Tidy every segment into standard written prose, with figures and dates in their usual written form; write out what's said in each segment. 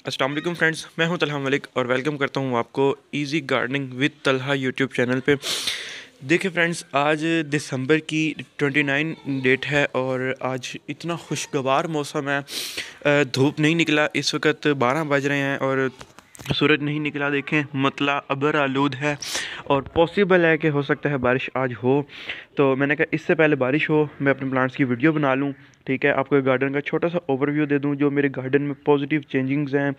अस्सलाम वालेकुम फ्रेंड्स, मैं हूं तलहा मलिक और वेलकम करता हूं आपको easy gardening with Talha YouTube channel पे। देखिए फ्रेंड्स, आज दिसंबर की 29 डेट है और आज इतना खुशगवार मौसम है। धूप नहीं निकला, इस वक्त 12 बज रहे हैं और सूरज नहीं निकला। देखें, मतला अबर आलूद है और पॉसिबल है कि हो सकता है बारिश आज हो। तो मैंने कहा इससे पहले बारिश हो मैं अपने प्लांट्स की वीडियो बना लूँ। ठीक है, आपको एक गार्डन का छोटा सा ओवरव्यू दे दूँ जो मेरे गार्डन में पॉजिटिव चेंजिंग्स हैं,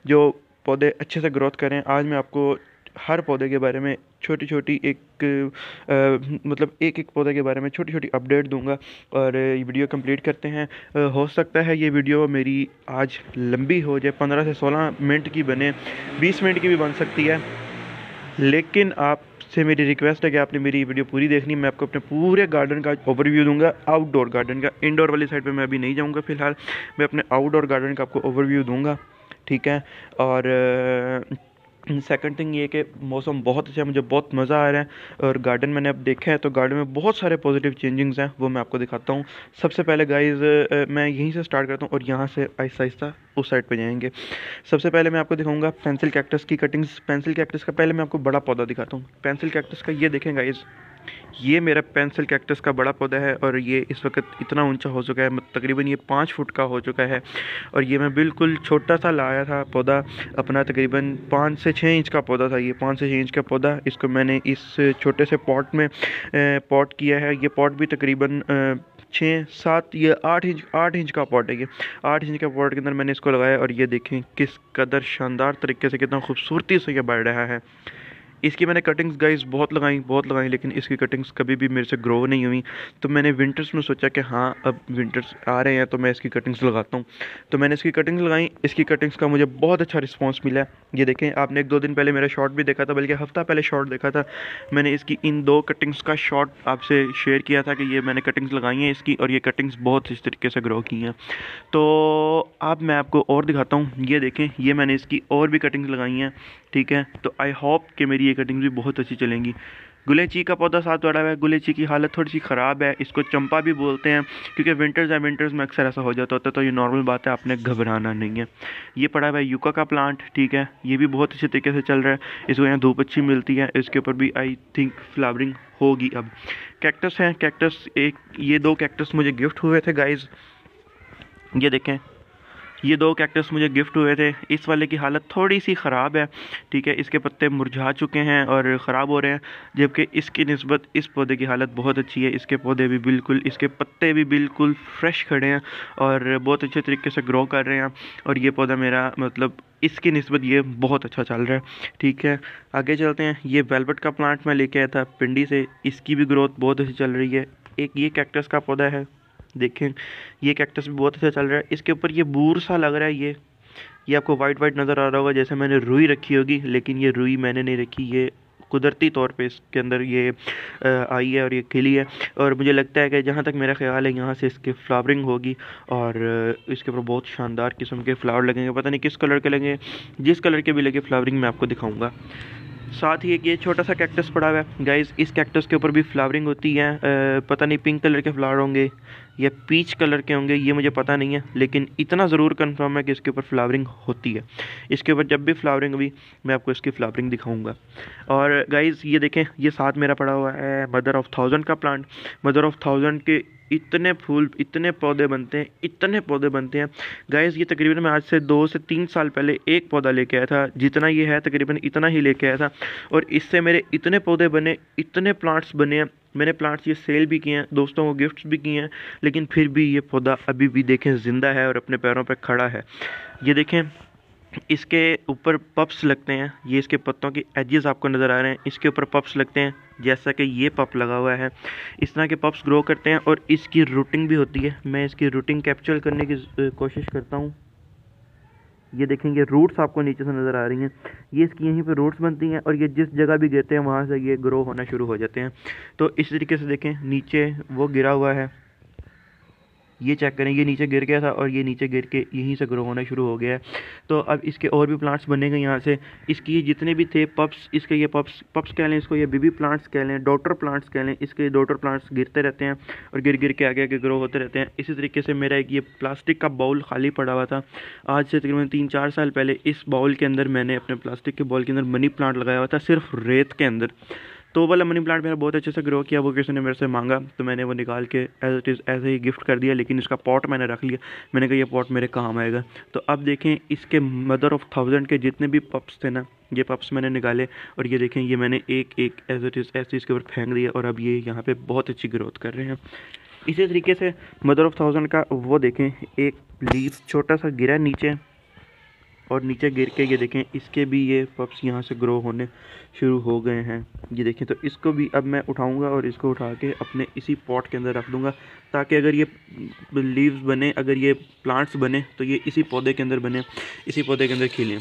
जो पौधे अच्छे से ग्रोथ करें। आज मैं आपको हर पौधे के बारे में छोटी छोटी मतलब एक एक पौधे के बारे में छोटी छोटी अपडेट दूंगा और ये वीडियो कंप्लीट करते हैं। हो सकता है ये वीडियो मेरी आज लंबी हो जाए, 15 से 16 मिनट की बने, 20 मिनट की भी बन सकती है, लेकिन आपसे मेरी रिक्वेस्ट है कि आपने मेरी वीडियो पूरी देखनी। मैं आपको अपने पूरे गार्डन का ओवरव्यू दूंगा, आउटडोर गार्डन का। इंडोर वाली साइड पे मैं अभी नहीं जाऊंगा फ़िलहाल, मैं अपने आउटडोर गार्डन का आपको ओवरव्यू दूंगा। ठीक है, और सेकंड थिंग ये कि मौसम बहुत अच्छा है, मुझे बहुत मज़ा आ रहा है और गार्डन मैंने अब देखा है तो गार्डन में बहुत सारे पॉजिटिव चेंजिंग्स हैं, वो मैं आपको दिखाता हूँ। सबसे पहले गाइस मैं यहीं से स्टार्ट करता हूँ और यहाँ से आहिस्ता आहिस्ता उस साइड पे जाएंगे। सबसे पहले मैं आपको दिखाऊंगा पेंसिल कैक्टस की कटिंग्स। पेंसिल कैक्टस का पहले मैं आपको बड़ा पौधा दिखाता हूँ। पेंसिल कैक्टस का ये देखें गाइस, ये मेरा पेंसिल कैक्टस का बड़ा पौधा है और ये इस वक्त इतना ऊंचा हो चुका है, तकरीबन ये 5 फुट का हो चुका है। और ये मैं बिल्कुल छोटा सा लाया था पौधा अपना, तकरीबन 5 से 6 इंच का पौधा था ये, 5 से 6 इंच का पौधा। इसको मैंने इस छोटे से पॉट में पॉट किया है। ये पॉट भी तकरीबन 6 7 ये 8 इंच का पॉट है। ये 8 इंच का पॉट के अंदर मैंने इसको लगाया और ये देखें किस कदर शानदार तरीके से, कितना खूबसूरती से ये बढ़ रहा है। इसकी मैंने कटिंग्स गाइस बहुत लगाई, लेकिन इसकी कटिंग्स कभी भी मेरे से ग्रो नहीं हुई। तो मैंने विंटर्स में सोचा कि हाँ अब विंटर्स आ रहे हैं तो मैं इसकी कटिंग्स लगाता हूँ। तो मैंने इसकी कटिंग्स लगाई, इसकी कटिंग्स का मुझे बहुत अच्छा रिस्पांस मिला। ये देखें, आपने 1 2 दिन पहले मेरा शॉर्ट भी देखा था, बल्कि हफ्ता पहले शॉर्ट देखा था। मैंने इसकी इन 2 कटिंग्स का शॉर्ट आपसे शेयर किया था कि ये मैंने कटिंग्स लगाई हैं इसकी, और ये कटिंग्स बहुत इस तरीके से ग्रो की हैं। तो अब मैं आपको और दिखाता हूँ। ये देखें, ये मैंने इसकी और भी कटिंग्स लगाई हैं। ठीक है, तो आई होप कि मेरी ये कटिंग्स भी बहुत अच्छी चलेंगी। गुलेची का पौधा साथ बढ़ा हुआ है। गुलेची की हालत थोड़ी सी ख़राब है, इसको चंपा भी बोलते हैं क्योंकि विंटर्स है, विंटर्स में अक्सर ऐसा हो जाता होता है, तो ये नॉर्मल बात है, आपने घबराना नहीं है। ये पड़ा हुआ है यूका का प्लांट। ठीक है, ये भी बहुत अच्छे तरीके से चल रहा है, इसको यहाँ धूप अच्छी मिलती है, इसके ऊपर भी आई थिंक फ्लावरिंग होगी अब। कैक्टस हैं, कैक्टस एक, ये 2 कैक्टस मुझे गिफ्ट हुए थे गाइज़। ये देखें, ये 2 कैक्टस मुझे गिफ्ट हुए थे। इस वाले की हालत थोड़ी सी ख़राब है। ठीक है, इसके पत्ते मुरझा चुके हैं और ख़राब हो रहे हैं, जबकि इसकी निस्बत इस पौधे की हालत बहुत अच्छी है। इसके पौधे भी बिल्कुल, इसके पत्ते भी बिल्कुल फ्रेश खड़े हैं और बहुत अच्छे तरीके से ग्रो कर रहे हैं। और ये पौधा मेरा मतलब इसकी निस्बत ये बहुत अच्छा चल रहा है। ठीक है, आगे चलते हैं। ये वेलवेट का प्लांट मैं लेके आया था पिंडी से, इसकी भी ग्रोथ बहुत अच्छी चल रही है। एक ये कैक्टस का पौधा है, देखें ये कैक्टस भी बहुत अच्छा चल रहा है। इसके ऊपर ये बूर सा लग रहा है, ये आपको वाइट वाइट नज़र आ रहा होगा जैसे मैंने रुई रखी होगी, लेकिन ये रुई मैंने नहीं रखी, ये कुदरती तौर पे इसके अंदर ये आई है और ये खिली है। और मुझे लगता है कि जहाँ तक मेरा ख्याल है यहाँ से इसकी फ्लावरिंग होगी और इसके ऊपर बहुत शानदार किस्म के फ्लावर लगेंगे। पता नहीं किस कलर के लगेंगे, जिस कलर के भी लगे फ्लावरिंग मैं आपको दिखाऊंगा। साथ ही एक ये छोटा सा कैक्टस पड़ा हुआ है गाइस, इस कैक्टस के ऊपर भी फ्लावरिंग होती है। पता नहीं पिंक कलर के फ्लावर होंगे या पीच कलर के होंगे, ये मुझे पता नहीं है, लेकिन इतना ज़रूर कंफर्म है कि इसके ऊपर फ्लावरिंग होती है। इसके ऊपर जब भी फ्लावरिंग हुई मैं आपको इसकी फ्लावरिंग दिखाऊंगा। और गाइस ये देखें, ये साथ मेरा पड़ा हुआ है मदर ऑफ थाउजेंड का प्लांट। मदर ऑफ थाउजेंड के इतने फूल, इतने पौधे बनते हैं, इतने पौधे बनते हैं गाइस। ये तकरीबन मैं आज से 2 से 3 साल पहले एक पौधा लेके आया था, जितना ये है तकरीबन इतना ही लेके आया था, और इससे मेरे इतने पौधे बने, इतने प्लांट्स बने हैं। मैंने प्लांट्स ये सेल भी किए हैं, दोस्तों को गिफ्ट्स भी किए हैं, लेकिन फिर भी ये पौधा अभी भी देखें ज़िंदा है और अपने पैरों पर खड़ा है। ये देखें, इसके ऊपर पप्स लगते हैं, ये इसके पत्तों की एजेस आपको नज़र आ रहे हैं, इसके ऊपर पप्स लगते हैं जैसा कि ये पप लगा हुआ है। इस तरह के पप्स ग्रो करते हैं और इसकी रूटिंग भी होती है। मैं इसकी रूटिंग कैप्चर करने की कोशिश करता हूँ। ये देखेंगे रूट्स आपको नीचे से नज़र आ रही हैं, ये इसकी यहीं पे रूट्स बनती हैं और ये जिस जगह भी गिरते हैं वहाँ से ये ग्रो होना शुरू हो जाते हैं। तो इस तरीके से देखें, नीचे वो गिरा हुआ है, ये चेक करें, ये नीचे गिर गया था और ये नीचे गिर के यहीं से ग्रो होना शुरू हो गया है। तो अब इसके और भी प्लांट्स बनेंगे यहाँ से। इसकी जितने भी थे पप्स, इसके ये पप्स कह लें इसको, ये बेबी प्लांट्स कह लें, डॉटर प्लांट्स कह लें, इसके डॉटर प्लांट्स गिरते रहते हैं और गिर गिर के आगे आगे ग्रो होते रहते हैं। इसी तरीके से मेरा एक ये प्लास्टिक का बाउल खाली पड़ा हुआ था, आज से तकरीबन 3-4 साल पहले इस बाउल के अंदर मैंने अपने प्लास्टिक के बाउल के अंदर मनी प्लांट लगाया हुआ था, सिर्फ रेत के अंदर। तो वो वाला मनी प्लांट मेरा बहुत अच्छे से ग्रो किया। वो किसी ने मेरे से मांगा तो मैंने वो निकाल के एज इट इज़ ऐसे ही गिफ्ट कर दिया, लेकिन इसका पॉट मैंने रख लिया। मैंने कहा ये पॉट मेरे काम आएगा। तो अब देखें इसके मदर ऑफ 1000 के जितने भी पप्स थे ना, ये पप्स मैंने निकाले और ये देखें ये मैंने एक एक एज इट इज़ ऐसे इसके ऊपर फेंक दिया और अब ये यहाँ पे बहुत अच्छी ग्रोथ कर रहे हैं। इसी तरीके से मदर ऑफ 1000 का वो देखें, एक लीफ छोटा सा गिरा नीचे और नीचे गिर के ये देखें इसके भी ये पप्स यहाँ से ग्रो होने शुरू हो गए हैं। ये देखें, तो इसको भी अब मैं उठाऊंगा और इसको उठा के अपने इसी पॉट के अंदर रख दूंगा, ताकि अगर ये लीव्स बने, अगर ये प्लांट्स बने तो ये इसी पौधे के अंदर बने, इसी पौधे के अंदर खिलें।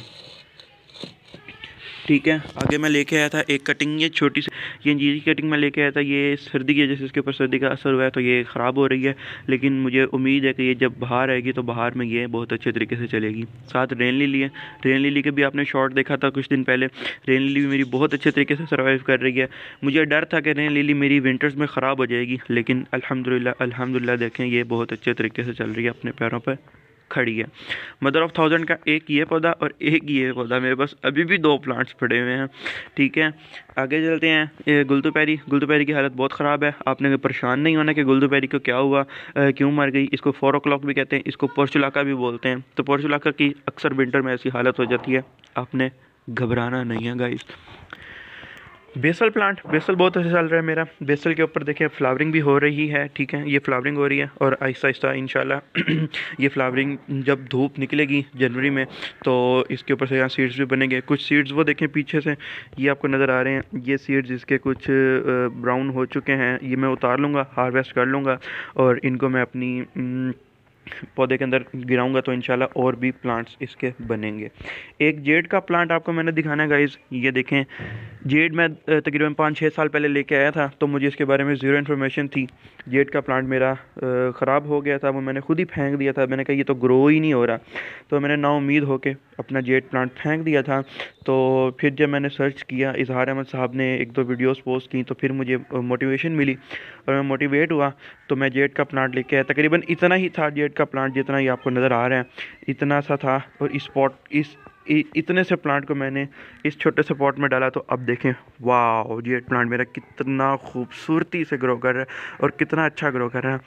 ठीक है, आगे मैं लेके आया था एक कटिंग, ये छोटी सी ये अंजीर की कटिंग मैं लेके आया था। ये सर्दी की वजह से इसके ऊपर सर्दी का असर हुआ है तो ये ख़राब हो रही है, लेकिन मुझे उम्मीद है कि ये जब बाहर आएगी तो बाहर में ये बहुत अच्छे तरीके से चलेगी। साथ रेन लिली है, रेन लिली के भी आपने शॉर्ट देखा था कुछ दिन पहले। रेन लिली भी मेरी बहुत अच्छे तरीके से सर्वाइव कर रही है। मुझे डर था कि रेन लिली मेरी विंटर्स में ख़राब हो जाएगी, लेकिन अल्हम्दुलिल्लाह देखें ये बहुत अच्छे तरीके से चल रही है, अपने पैरों पर खड़ी है। मदर ऑफ 1000 का एक ये पौधा और एक ये पौधा, मेरे पास अभी भी 2 प्लांट्स पड़े हुए हैं। ठीक है, आगे चलते हैं। ये गुलदुपैरी की हालत बहुत ख़राब है। आपने परेशान नहीं होना कि गुलदुपैरी को क्या हुआ, क्यों मर गई। इसको 4 o'clock भी कहते हैं, इसको पोर्चुलाका भी बोलते हैं। तो पोर्चुलाका की अक्सर विंटर में ऐसी हालत हो जाती है, आपने घबराना नहीं है गाइस। बेसल प्लांट, बेसल बहुत अच्छा चल रहा है मेरा। बेसल के ऊपर देखें फ्लावरिंग भी हो रही है। ठीक है, ये फ्लावरिंग हो रही है और आहिस्ता आहिस्ता इंशाल्लाह ये फ्लावरिंग जब धूप निकलेगी जनवरी में तो इसके ऊपर से यहाँ सीड्स भी बनेंगे। कुछ सीड्स वो देखें पीछे से ये आपको नज़र आ रहे हैं, ये सीड्स इसके कुछ ब्राउन हो चुके हैं। ये मैं उतार लूँगा, हार्वेस्ट कर लूँगा और इनको मैं अपनी पौधे के अंदर गिराऊंगा तो इंशाल्लाह और भी प्लांट्स इसके बनेंगे। एक जेड का प्लांट आपको मैंने दिखाना है गाइस। ये देखें, जेड मैं तकरीबन 5-6 साल पहले लेके आया था, तो मुझे इसके बारे में ज़ीरो इन्फॉर्मेशन थी। जेड का प्लांट मेरा ख़राब हो गया था, वो मैंने खुद ही फेंक दिया था। मैंने कहा ये तो ग्रो ही नहीं हो रहा, तो मैंने नाउम्मीद होके अपना जेड प्लांट फेंक दिया था। तो फिर जब मैंने सर्च किया, इजहार अहमद साहब ने 1-2 वीडियोस पोस्ट की, तो फिर मुझे मोटिवेशन मिली और मैं मोटिवेट हुआ तो मैं जेड का प्लांट लेके आया। तकरीबन इतना ही था जेड का प्लांट जितना ही आपको नज़र आ रहा है, इतना सा था। और इतने से प्लांट को मैंने इस छोटे से पॉट में डाला, तो अब देखें वाह, जेड प्लांट मेरा कितना खूबसूरती से ग्रो कर रहा है और कितना अच्छा ग्रो कर रहा है।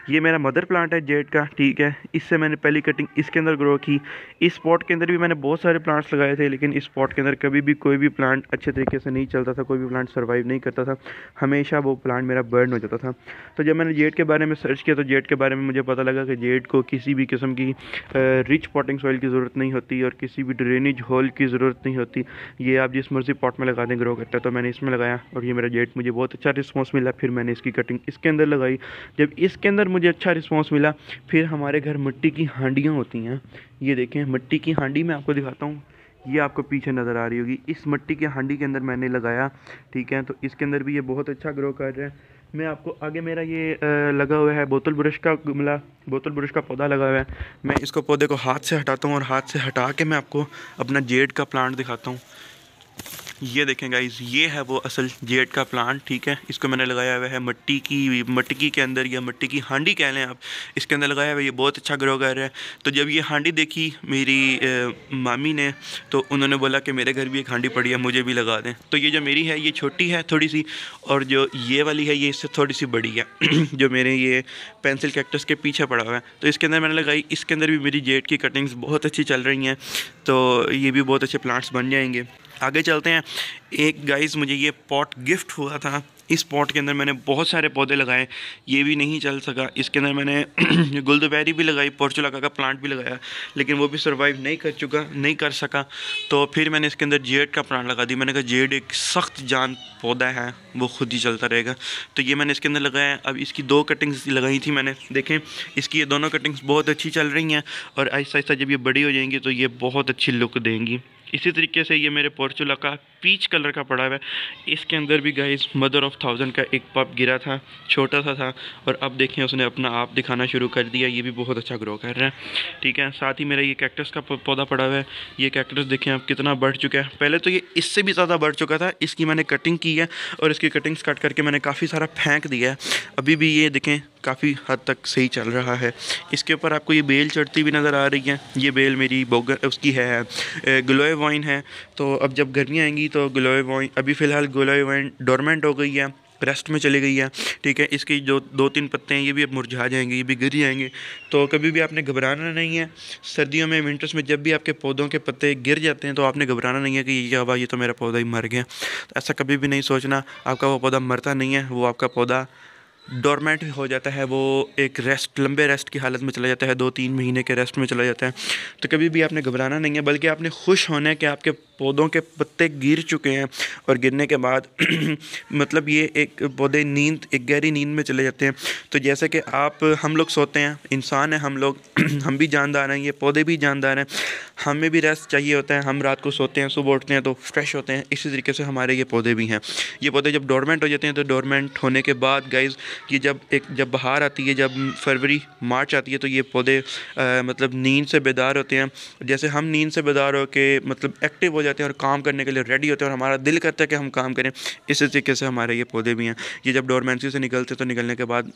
ये मेरा मदर प्लांट है जेड का। ठीक है, इससे मैंने पहली कटिंग इसके अंदर ग्रो की। इस पॉट के अंदर भी मैंने बहुत सारे प्लांट्स लगाए थे, लेकिन इस पॉट के अंदर कभी भी कोई भी प्लांट अच्छे तरीके से नहीं चलता था, कोई भी प्लांट सर्वाइव नहीं करता था, हमेशा वो प्लांट मेरा बर्न हो जाता था। तो जब मैंने जेड के बारे में सर्च किया तो जेड के बारे में मुझे पता लगा कि जेड को किसी भी किस्म की रिच पॉटिंग सॉइल की ज़रूरत नहीं होती और किसी भी ड्रेनेज होल की ज़रूरत नहीं होती। ये आप जिस मर्ज़ी पॉट में लगा दें ग्रो करता है। तो मैंने इसमें लगाया और ये मेरा जेड मुझे बहुत अच्छा रिस्पॉन्स मिला। फिर मैंने इसकी कटिंग इसके अंदर लगाई। जब इसके अंदर मुझे अच्छा रिस्पॉन्स मिला, फिर हमारे घर मिट्टी की हांडियाँ होती हैं। ये देखें, मिट्टी की हांडी मैं आपको दिखाता हूँ, ये आपको पीछे नज़र आ रही होगी। इस मिट्टी की हांडी के अंदर मैंने लगाया। ठीक है, तो इसके अंदर भी ये बहुत अच्छा ग्रो कर रहा है। मैं आपको आगे मेरा ये लगा हुआ है बोतल ब्रश का गमला, बोतल ब्रश का पौधा लगा हुआ है। मैं इसको पौधे को हाथ से हटाता हूँ और हाथ से हटा के मैं आपको अपना जेड का प्लांट दिखाता हूँ। ये देखें गाइस, ये है वो असल जेड का प्लांट। ठीक है, इसको मैंने लगाया हुआ है मटकी के अंदर, या मिट्टी की हांडी कह लें आप, इसके अंदर लगाया हुआ है। ये बहुत अच्छा ग्रो कर रहा है। तो जब ये हांडी देखी मेरी मामी ने, तो उन्होंने बोला कि मेरे घर भी एक हांडी पड़ी है, मुझे भी लगा दें। तो ये जो मेरी है ये छोटी है थोड़ी सी, और जो ये वाली है ये इससे थोड़ी सी बड़ी है जो मेरे ये पेंसिल कैक्टस के पीछे पड़ा हुआ है, तो इसके अंदर मैंने लगाई। इसके अंदर भी मेरी जेड की कटिंग्स बहुत अच्छी चल रही हैं, तो ये भी बहुत अच्छे प्लांट्स बन जाएंगे। आगे चलते हैं। एक गाइस मुझे ये पॉट गिफ्ट हुआ था। इस पॉट के अंदर मैंने बहुत सारे पौधे लगाए, ये भी नहीं चल सका। इसके अंदर मैंने गुलदुपैरी भी लगाई, पोर्चुलाका का प्लांट भी लगाया, लेकिन वो भी सर्वाइव नहीं कर सका। तो फिर मैंने इसके अंदर जेड का प्लांट लगा दी। मैंने कहा जेड एक सख्त जान पौधा है, वो खुद ही चलता रहेगा। तो ये मैंने इसके अंदर लगाया। अब इसकी 2 कटिंग्स लगाई थी मैंने, देखें इसकी ये दोनों कटिंग्स बहुत अच्छी चल रही हैं, और आहिस्ता आहिस्ता जब ये बड़ी हो जाएंगी तो ये बहुत अच्छी लुक देंगी। इसी तरीके से ये मेरे पोर्चुलाका पीच कलर का पड़ा हुआ है। इसके अंदर भी गाइस मदर ऑफ 1000 का एक पप गिरा था, छोटा सा था, और अब देखें उसने अपना आप दिखाना शुरू कर दिया। ये भी बहुत अच्छा ग्रो कर रहा है, ठीक है। साथ ही मेरा ये कैक्टस का पौधा पड़ा हुआ है। ये कैक्टस देखें आप कितना बढ़ चुका है। पहले तो ये इससे भी ज़्यादा बढ़ चुका था, इसकी मैंने कटिंग की है और इसकी कटिंग्स कट करके मैंने काफ़ी सारा फेंक दिया है। अभी भी ये देखें काफ़ी हद तक सही चल रहा है। इसके ऊपर आपको ये बेल चढ़ती भी नज़र आ रही है। ये बेल मेरी उसकी है, ग्लोए वाइन है। तो अब जब गर्मियाँ आएंगी तो ग्लोए वाइन, अभी फ़िलहाल ग्लोए वाइन डोरमेंट हो गई है, रेस्ट में चली गई है, ठीक है। इसकी जो 2-3 पत्ते हैं ये भी अब मुरझा जाएंगे, ये भी गिर जाएंगे। तो कभी भी आपने घबराना नहीं है। सर्दियों में, विंटर्स में जब भी आपके पौधों के पत्ते गिर जाते हैं तो आपने घबराना नहीं है कि ये तो मेरा पौधा ही मर गया। तो ऐसा कभी भी नहीं सोचना। आपका वो पौधा मरता नहीं है, वो आपका पौधा डोरमेंट हो जाता है, वो एक रेस्ट, लंबे रेस्ट की हालत में चला जाता है, 2-3 महीने के रेस्ट में चला जाता है। तो कभी भी आपने घबराना नहीं है, बल्कि आपने खुश होना है कि आपके पौधों के पत्ते गिर चुके हैं। और गिरने के बाद मतलब ये एक पौधे एक गहरी नींद में चले जाते हैं। तो जैसे कि हम लोग सोते हैं, इंसान है हम लोग हम भी जानदार हैं, ये पौधे भी जानदार हैं, हमें भी रेस्ट चाहिए होता है। हम रात को सोते हैं, सुबह उठते हैं तो फ्रेश होते हैं। इसी तरीके से हमारे ये पौधे भी हैं। ये पौधे जब डोरमेंट हो जाते हैं तो डोरमेंट होने के बाद गाइज़ कि जब बहार आती है, जब फरवरी मार्च आती है, तो ये पौधे मतलब नींद से बेदार होते हैं। जैसे हम नींद से बेदार हो के मतलब एक्टिव हो जाते हैं और काम करने के लिए रेडी होते हैं और हमारा दिल करता है कि हम काम करें, इसी तरीके से हमारे ये पौधे भी हैं। ये जब डोरमेंसी से निकलते हैं तो निकलने के बाद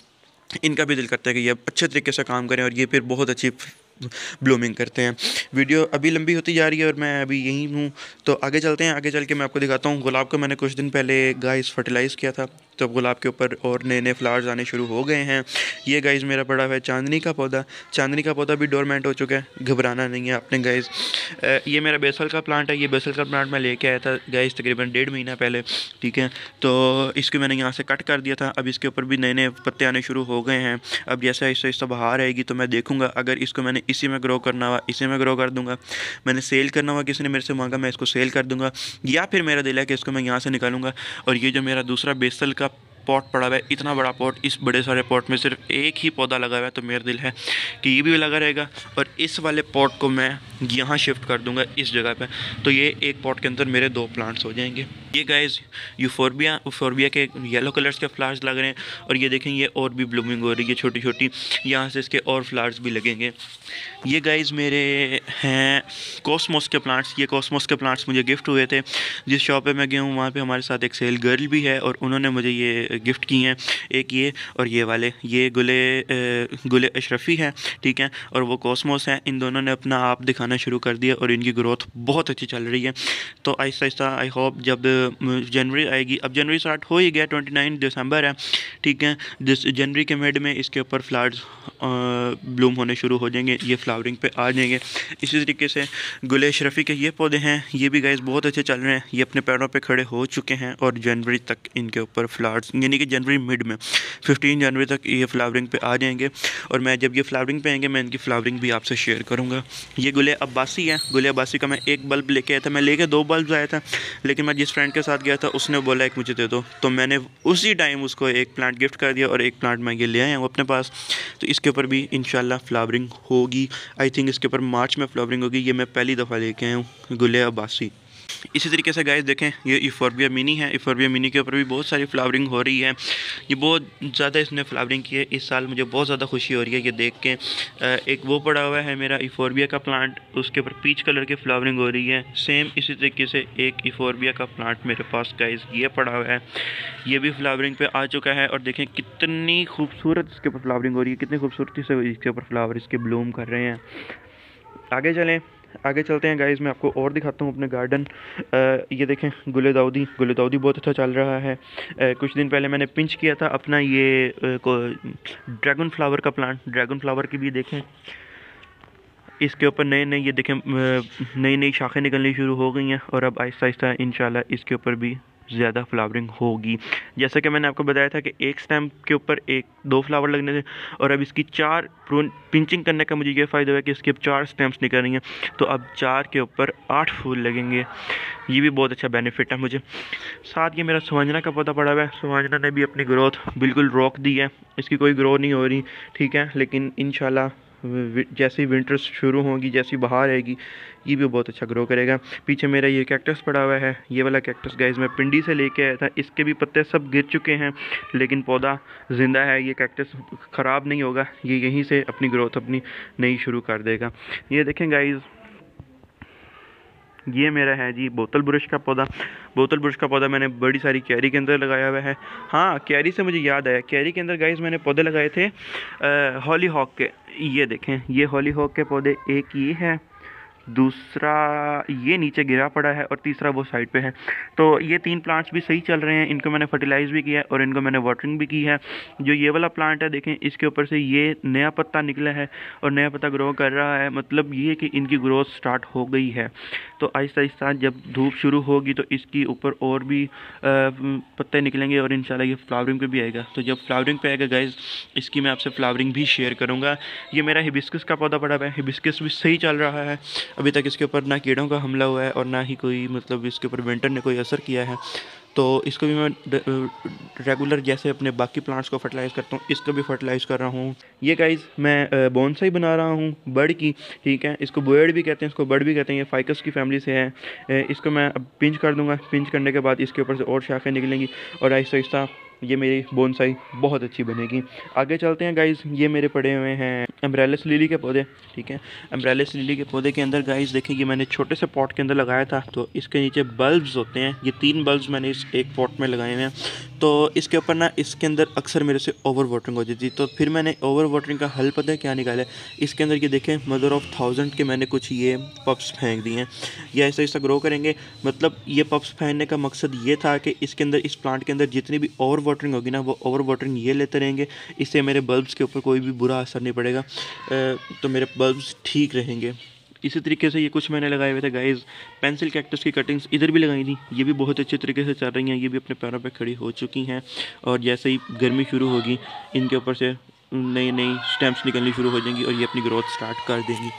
इनका भी दिल करता है कि ये अच्छे तरीके से काम करें और ये फिर बहुत अच्छी ब्लूमिंग करते हैं। वीडियो अभी लंबी होती जा रही है और मैं अभी यहीं हूँ, तो आगे चलते हैं। आगे चल के मैं आपको दिखाता हूँ। गुलाब को मैंने कुछ दिन पहले गाइस फर्टिलाइज़ किया था, तो गुलाब के ऊपर और नए नए फ्लावर्स आने शुरू हो गए हैं। ये गाइस मेरा पड़ा हुआ है चांदनी का पौधा। चांदनी का पौधा भी डोरमेंट हो चुका है, घबराना नहीं है आपने गाइस। ये मेरा बेसल का प्लांट है। ये बेसल का प्लांट मैं लेके आया था गाइस तकरीबन 1.5 महीना पहले, ठीक है। तो इसको मैंने यहाँ से कट कर दिया था। अब इसके ऊपर भी नए नए पत्ते आने शुरू हो गए हैं। अब जैसे आहिस्ता आहिस्ता बहार आएगी तो मैं देखूँगा, अगर इसको मैंने इसी में ग्रो करना हुआ इसी में ग्रो कर दूँगा। मैंने सेल करना हुआ, किसी ने मेरे से मांगा, मैं इसको सेल कर दूँगा। या फिर मेरा दिल है कि इसको मैं यहाँ से निकालूंगा। और ये जो मेरा दूसरा बेसल का पॉट पड़ा हुआ है, इतना बड़ा पॉट, इस बड़े सारे पॉट में सिर्फ एक ही पौधा लगा हुआ है, तो मेरा दिल है कि ये भी लगा रहेगा। और इस वाले पॉट को मैं यहाँ शिफ्ट कर दूंगा इस जगह पे, तो ये एक पॉट के अंदर मेरे 2 प्लांट्स हो जाएंगे। ये गाइस यूफोरबिया के येलो कलर्स के फ्लावर्स लग रहे हैं। और ये देखें, ये और भी ब्लूमिंग हो रही है छोटी छोटी, यहाँ से इसके और फ्लावर्स भी लगेंगे। ये गाइस मेरे हैं कॉस्मोस के प्लांट्स। ये कॉस्मोस के प्लांट्स मुझे गिफ्ट हुए थे। जिस शॉप पे मैं गया हूँ वहाँ पे हमारे साथ एक सेल गर्ल भी है और उन्होंने मुझे ये गिफ्ट किए हैं। एक ये और ये वाले, ये गुले अशरफी है, ठीक है, और वो कॉस्मोस है। इन दोनों ने अपना आप दिखाना शुरू कर दिया और इनकी ग्रोथ बहुत अच्छी चल रही है। तो आहिस्ता आहिस्ता आई होप जब जनवरी आएगी, अब जनवरी स्टार्ट हो ही गया, 29 दिसंबर है, ठीक है। जनवरी के मिड में इसके ऊपर फ्लावर्स ब्लूम होने शुरू हो जाएंगे, ये फ्लावरिंग पे आ जाएंगे। इसी तरीके से गुले अशरफी के ये पौधे हैं, ये भी गाइस बहुत अच्छे चल रहे हैं। ये अपने पैरों पे खड़े हो चुके हैं और जनवरी तक इनके ऊपर फ्लावर्स, यानी कि जनवरी मिड में 15 जनवरी तक ये फ्लावरिंग पे आ जाएंगे। और मैं जब ये फ्लावरिंग पे आएंगे मैं इनकी फ्लावरिंग भी आपसे शेयर करूँगा। ये गुले अब्बासी है। गुले अब्बासी का मैं एक बल्ब लेके आया था, मैं लेके 2 बल्ब आया था, लेकिन मैं जिस फ्रेंड के साथ गया था उसने बोला एक मुझे दे दो, तो मैंने उसी टाइम उसको एक प्लांट गिफ्ट कर दिया और एक प्लांट मैं ये ले आया हूँ अपने पास। तो इसके ऊपर भी इंशाल्लाह फ्लावरिंग होगी। आई थिंक इसके ऊपर मार्च में फ्लावरिंग होगी। ये मैं पहली दफ़ा लेके आया हूँ गुले अब्बासी। इसी तरीके से गाइस देखें, ये यूफोरबिया मिनी है। यूफोरबिया मिनी के ऊपर भी बहुत सारी फ्लावरिंग हो रही है। ये बहुत ज़्यादा इसने फ्लावरिंग की है इस साल, मुझे बहुत ज़्यादा खुशी हो रही है ये देख के। एक वो पड़ा हुआ है मेरा यूफोरबिया का प्लांट, उसके ऊपर पीच कलर की फ्लावरिंग हो रही है। सेम इसी तरीके से एक यूफोरबिया का प्लांट मेरे पास गाइस ये पड़ा हुआ है, ये भी फ्लावरिंग पे आ चुका है। और देखें कितनी खूबसूरत इसके ऊपर फ्लावरिंग हो रही है, कितनी खूबसूरती से इसके ऊपर फ्लावर इसके ब्लूम कर रहे हैं। आगे चलते हैं गाइस, मैं आपको और दिखाता हूँ अपने गार्डन। ये देखें गुले दाऊदी बहुत अच्छा चल रहा है। कुछ दिन पहले मैंने पिंच किया था अपना ये ड्रैगन फ्लावर का प्लांट। ड्रैगन फ्लावर की भी देखें, इसके ऊपर नए ये देखें नई शाखें निकलनी शुरू हो गई हैं और अब आहिस्ता आहिस्ता इंशाल्लाह इसके ऊपर भी ज़्यादा फ्लावरिंग होगी। जैसा कि मैंने आपको बताया था कि एक स्टेम के ऊपर 2 फ्लावर लगने थे और अब इसकी 4 पिंचिंग करने का मुझे ये फ़ायदा हुआ कि इसके अब 4 स्टेम्स निकल रही हैं, तो अब 4 के ऊपर 8 फूल लगेंगे। ये भी बहुत अच्छा बेनिफिट है मुझे। साथ ये मेरा सुवांजना का पौधा पड़ा हुआ है। सुवांजना ने भी अपनी ग्रोथ बिल्कुल रोक दी है, इसकी कोई ग्रो नहीं हो रही, ठीक है, लेकिन इंशाल्लाह जैसे ही विंटर्स शुरू होंगी, जैसी बहार आएगी, ये भी बहुत अच्छा ग्रो करेगा। पीछे मेरा ये कैक्टस पड़ा हुआ है, ये वाला कैक्टस गाइस मैं पिंडी से लेके आया था। इसके भी पत्ते सब गिर चुके हैं, लेकिन पौधा ज़िंदा है। ये कैक्टस ख़राब नहीं होगा, ये यहीं से अपनी ग्रोथ अपनी नई शुरू कर देगा। ये देखें गाइस, ये मेरा है जी बोतल बुरश का पौधा। बोतल बुरश का पौधा मैंने बड़ी सारी क्यारी के अंदर लगाया हुआ है। हाँ, क्यारी से मुझे याद आया, क्यारी के अंदर गाइस मैंने पौधे लगाए थे हॉली हॉक के। ये देखें, ये हॉली हॉक के पौधे, एक ये है, दूसरा ये नीचे गिरा पड़ा है और तीसरा वो साइड पे है। तो ये 3 प्लांट्स भी सही चल रहे हैं। इनको मैंने फर्टिलाइज़ भी किया है और इनको मैंने वाटरिंग भी की है। जो ये वाला प्लांट है देखें, इसके ऊपर से ये नया पत्ता निकला है और नया पत्ता ग्रो कर रहा है। मतलब ये कि इनकी ग्रोथ स्टार्ट हो गई है। तो आहिस्ता आहिस्ता जब धूप शुरू होगी तो इसकी ऊपर और भी पत्ते निकलेंगे और इंशाल्लाह ये फ्लावरिंग पे भी आएगा। तो जब फ्लावरिंग पे आएगा गाइस, इसकी मैं आपसे फ्लावरिंग भी शेयर करूँगा। ये मेरा हिबिस्कस का पौधा पड़ा हुआ है, हिबिस्कस भी सही चल रहा है। अभी तक इसके ऊपर ना कीड़ों का हमला हुआ है और ना ही कोई मतलब इसके ऊपर विंटर ने कोई असर किया है। तो इसको भी मैं रेगुलर जैसे अपने बाकी प्लांट्स को फर्टिलाइज़ करता हूँ, इसको भी फर्टिलाइज़ कर रहा हूँ। ये गाइस मैं बोनसाई बना रहा हूँ बर्ड की, ठीक है। इसको बर्ड भी कहते हैं, इसको बर्ड भी कहते हैं। ये फाइकस की फैमिली से है। इसको मैं अब पिंच कर दूँगा। पिंच करने के बाद इसके ऊपर से और शाखें निकलेंगी और आहिस्ता आहिस्ता ये मेरी बोनसाई बहुत अच्छी बनेगी। आगे चलते हैं गाइस। ये मेरे पड़े हुए हैं अम्ब्रेलिस लिली के पौधे, ठीक है। अम्ब्रेलिस लिली के पौधे के अंदर गाइस देखें, ये मैंने छोटे से पॉट के अंदर लगाया था। तो इसके नीचे बल्ब्स होते हैं, ये 3 बल्ब्स मैंने इस एक पॉट में लगाए हुए हैं। तो इसके ऊपर ना इसके अंदर अक्सर मेरे से ओवर वाटरिंग हो जाती थी। तो फिर मैंने ओवर वाटरिंग का हल पता है क्या निकाला, इसके अंदर ये देखें मदर ऑफ 1000 के मैंने कुछ ये पप्स फेंक दिए हैं। ये ऐसा ऐसा ग्रो करेंगे। मतलब ये पप्स फेंकने का मकसद ये था कि इसके अंदर, इस प्लांट के अंदर जितनी भी ओवर वाटरिंग होगी ना, वो ओवर वाटरिंग ये लेते रहेंगे। इससे मेरे बल्ब्स के ऊपर कोई भी बुरा असर नहीं पड़ेगा। तो मेरे बल्ब्स ठीक रहेंगे। इसी तरीके से ये कुछ मैंने लगाए हुए थे गाइस। पेंसिल कैक्टस की कटिंग्स इधर भी लगाई थी, ये भी बहुत अच्छे तरीके से चल रही हैं। ये भी अपने पैरों पे खड़ी हो चुकी हैं और जैसे ही गर्मी शुरू होगी, इनके ऊपर से नई नई स्टेम्स निकलनी शुरू हो जाएंगी और ये अपनी ग्रोथ स्टार्ट कर देंगी।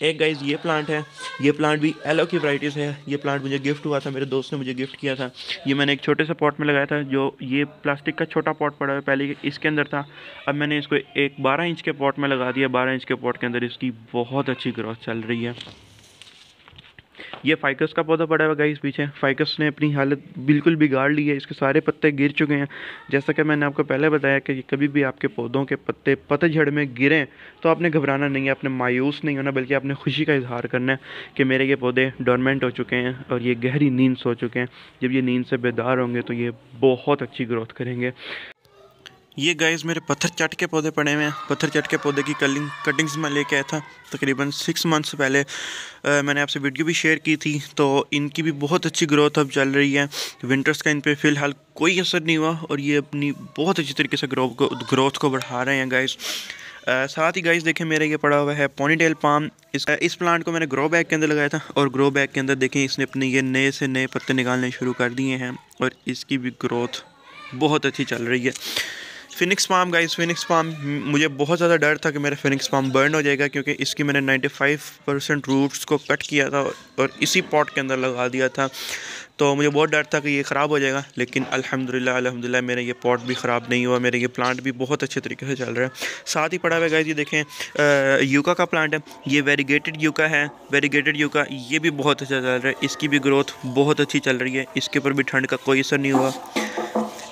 एक गाइस ये प्लांट है, ये प्लांट भी एलो की वैराइटीज़ है। ये प्लांट मुझे गिफ्ट हुआ था, मेरे दोस्त ने मुझे गिफ्ट किया था। ये मैंने एक छोटे से पॉट में लगाया था। जो ये प्लास्टिक का छोटा पॉट पड़ा है, पहले इसके अंदर था। अब मैंने इसको एक 12 इंच के पॉट में लगा दिया। 12 इंच के पॉट के अंदर इसकी बहुत अच्छी ग्रोथ चल रही है। ये फाइकस का पौधा पड़ा हुआ गाइस पीछे। फाइकस ने अपनी हालत बिल्कुल बिगाड़ ली है, इसके सारे पत्ते गिर चुके हैं। जैसा कि मैंने आपको पहले बताया कि कभी भी आपके पौधों के पत्ते पतझड़ में गिरें तो आपने घबराना नहीं है, आपने मायूस नहीं होना, बल्कि आपने खुशी का इजहार करना है कि मेरे ये पौधे डोरमेंट हो चुके हैं और ये गहरी नींद सो चुके हैं। जब ये नींद से बेदार होंगे तो ये बहुत अच्छी ग्रोथ करेंगे। ये गाइस मेरे पत्थर चट के पौधे पड़े हुए हैं। पत्थर चट के पौधे की कटिंग्स मैं लेके आया था तकरीबन 6 मंथ्स पहले। मैंने आपसे वीडियो भी शेयर की थी। तो इनकी भी बहुत अच्छी ग्रोथ अब चल रही है। विंटर्स का इन पे फ़िलहाल कोई असर नहीं हुआ और ये अपनी बहुत अच्छी तरीके से ग्रोथ को बढ़ा रहे हैं गाइस। साथ ही गाइस देखें, मेरा ये पड़ा हुआ है पोनीटेल पाम। इस प्लांट को मैंने ग्रो बैग के अंदर लगाया था और ग्रो बैग के अंदर देखें इसने अपने ये नए से नए पत्ते निकालने शुरू कर दिए हैं और इसकी भी ग्रोथ बहुत अच्छी चल रही है। Phoenix palm guys, Phoenix palm मुझे बहुत ज़्यादा डर था कि मेरा फिनिक्स पाम बर्न हो जाएगा, क्योंकि इसकी मैंने 95% रूट्स को कट किया था और इसी पॉट के अंदर लगा दिया था। तो मुझे बहुत डर था कि ये ख़राब हो जाएगा, लेकिन अल्हम्दुलिल्लाह मेरा ये पॉट भी ख़राब नहीं हुआ। मेरे ये प्लांट भी बहुत अच्छे तरीके से चल रहा है। साथ ही पड़ा हुआ गाइस, ये देखें यूका का प्लांट है। ये वेरीगेटेड यूका है। वेरीगेटेड यूका ये भी बहुत अच्छा चल रहा है। इसकी भी ग्रोथ बहुत अच्छी चल रही है। इसके ऊपर भी ठंड का कोई असर नहीं हुआ।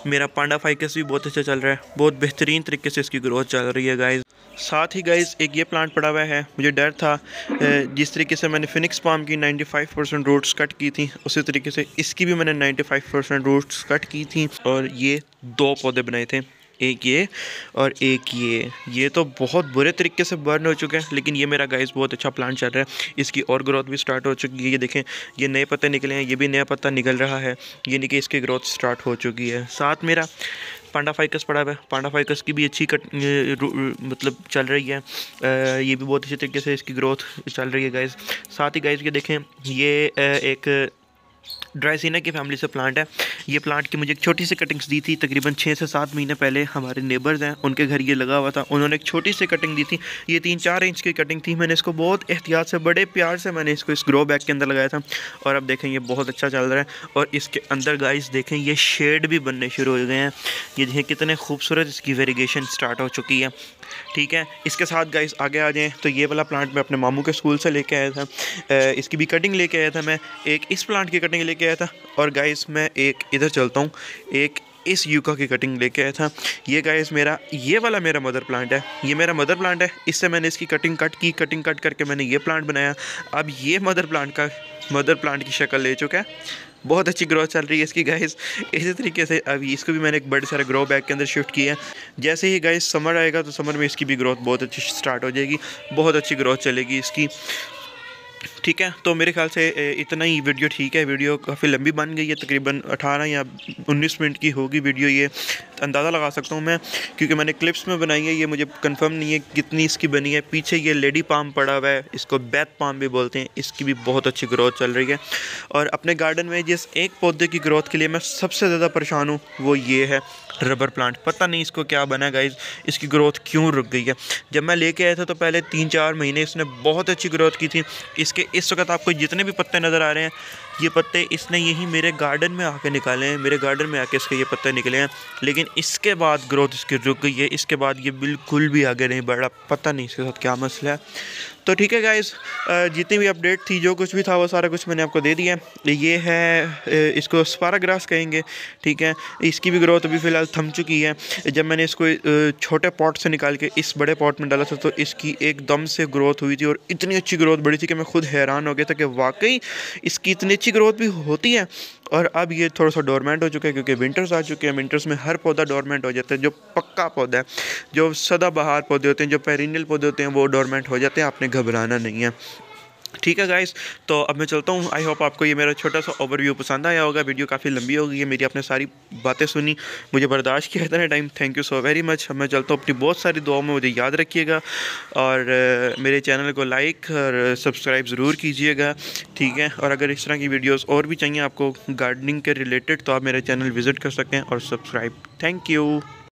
मेरा पांडा फाइकस भी बहुत अच्छा चल रहा है। बहुत बेहतरीन तरीके से इसकी ग्रोथ चल रही है गाइस। साथ ही गाइस एक ये प्लांट पड़ा हुआ है। मुझे डर था, जिस तरीके से मैंने फिनिक्स पाम की 95% रूट्स कट की थी, उसी तरीके से इसकी भी मैंने 95% रूट्स कट की थी और ये 2 पौधे बनाए थे, एक ये और एक ये तो बहुत बुरे तरीके से बर्न हो चुके हैं। लेकिन ये मेरा गाइस बहुत अच्छा प्लांट चल रहा है। इसकी और ग्रोथ भी स्टार्ट हो चुकी है। ये देखें, ये नए पत्ते निकले हैं, ये भी नया पत्ता निकल रहा है, यानी कि इसकी ग्रोथ स्टार्ट हो चुकी है। साथ मेरा पांडा फाइकस पड़ा हुआ है। पांडा फाइकस की भी अच्छी मतलब चल रही है। ये भी बहुत अच्छे तरीके से इसकी ग्रोथ चल रही है गाइस। साथ ही गाइस ये देखें, ये एक ड्राइसिना की फैमिली से प्लांट है। ये प्लांट की मुझे एक छोटी सी कटिंग्स दी थी तकरीबन 6 से 7 महीने पहले। हमारे नेबर्स हैं, उनके घर ये लगा हुआ था, उन्होंने एक छोटी सी कटिंग दी थी। ये 3-4 इंच की कटिंग थी। मैंने इसको बहुत एहतियात से, बड़े प्यार से मैंने इसको इस ग्रो बैग के अंदर लगाया था। और अब देखें ये बहुत अच्छा चल रहा है। और इसके अंदर गाइस देखें ये शेड भी बनने शुरू हो गए हैं। ये देखें कितने खूबसूरत इसकी वेरिगेशन स्टार्ट हो चुकी है। ठीक है, इसके साथ गाइस आगे आ जाएँ तो ये वाला प्लांट मैं अपने मामू के स्कूल से लेके आया था। इसकी भी कटिंग लेके आया था मैं। एक इस प्लांट की कटिंग लेके आया था और गाइस मैं एक इधर चलता हूँ, एक इस यूका की कटिंग लेके आया था। ये गाइस ये वाला मेरा मदर प्लांट है। ये मेरा मदर प्लांट है। इससे मैंने इसकी कटिंग कट करके मैंने ये प्लांट बनाया। अब ये मदर प्लांट की शक्ल ले चुका है। बहुत अच्छी ग्रोथ चल रही है इसकी गाइस। इसी तरीके से अभी इसको भी मैंने एक बड़े सारे ग्रो बैग के अंदर शिफ्ट किया है। जैसे ही गाइस समर आएगा तो समर में इसकी भी ग्रोथ बहुत अच्छी स्टार्ट हो जाएगी, बहुत अच्छी ग्रोथ चलेगी इसकी। ठीक है, तो मेरे ख्याल से इतना ही वीडियो ठीक है। वीडियो काफ़ी लंबी बन गई है, तकरीबन 18 या 19 मिनट की होगी वीडियो। ये अंदाज़ा लगा सकता हूँ मैं, क्योंकि मैंने क्लिप्स में बनाई है। ये मुझे कंफर्म नहीं है कितनी इसकी बनी है। पीछे ये लेडी पाम पड़ा हुआ है, इसको बैथ पाम भी बोलते हैं। इसकी भी बहुत अच्छी ग्रोथ चल रही है। और अपने गार्डन में जिस एक पौधे की ग्रोथ के लिए मैं सबसे ज़्यादा परेशान हूँ वो ये है रबर प्लांट। पता नहीं इसको क्या बना गाइस, इसकी ग्रोथ क्यों रुक गई है। जब मैं लेके आया था तो पहले 3-4 महीने इसने बहुत अच्छी ग्रोथ की थी। इसके इस वक्त आपको जितने भी पत्ते नज़र आ रहे हैं, ये पत्ते इसने यही मेरे गार्डन में आके निकाले हैं। मेरे गार्डन में आके इसके ये पत्ते निकले हैं। लेकिन इसके बाद ग्रोथ इसकी रुक गई है। इसके बाद ये बिल्कुल भी आगे नहीं बढ़ा। पता नहीं इसके साथ क्या मसला है। तो ठीक है गाइस, जितनी भी अपडेट थी, जो कुछ भी था वो सारा कुछ मैंने आपको दे दिया। ये है, इसको स्पाराग्रास कहेंगे। ठीक है, इसकी भी ग्रोथ अभी फ़िलहाल थम चुकी है। जब मैंने इसको छोटे पॉट से निकाल के इस बड़े पॉट में डाला था तो इसकी एकदम से ग्रोथ हुई थी और इतनी अच्छी ग्रोथ बढ़ी थी कि मैं खुद हैरान हो गया था कि वाकई इसकी इतनी अच्छी ग्रोथ भी होती है। और अब ये थोड़ा सा डोरमेंट हो चुका है क्योंकि विंटर्स आ चुके हैं। विंटर्स में हर पौधा डोरमेंट हो जाता है। जो पक्का पौधा है, जो सदाबहार पौधे होते हैं, जो पेरिनियल पौधे होते हैं, वो डोरमेंट हो जाते हैं। आपने घबराना नहीं है। ठीक है गाइस, तो अब मैं चलता हूँ। आई होप आपको ये मेरा छोटा सा ओवरव्यू पसंद आया होगा। वीडियो काफ़ी लंबी हो गई है मेरी, आपने सारी बातें सुनी, मुझे बर्दाश्त किया इतना time. Thank you so very much. अब मैं चलता हूँ, अपनी बहुत सारी दुआओं में मुझे याद रखिएगा और मेरे चैनल को लाइक और सब्सक्राइब ज़रूर कीजिएगा। ठीक है, और अगर इस तरह की वीडियोज़ और भी चाहिए आपको गार्डनिंग के रिलेटेड तो आप मेरे चैनल विज़िट कर सकते हैं और सब्सक्राइब। Thank you.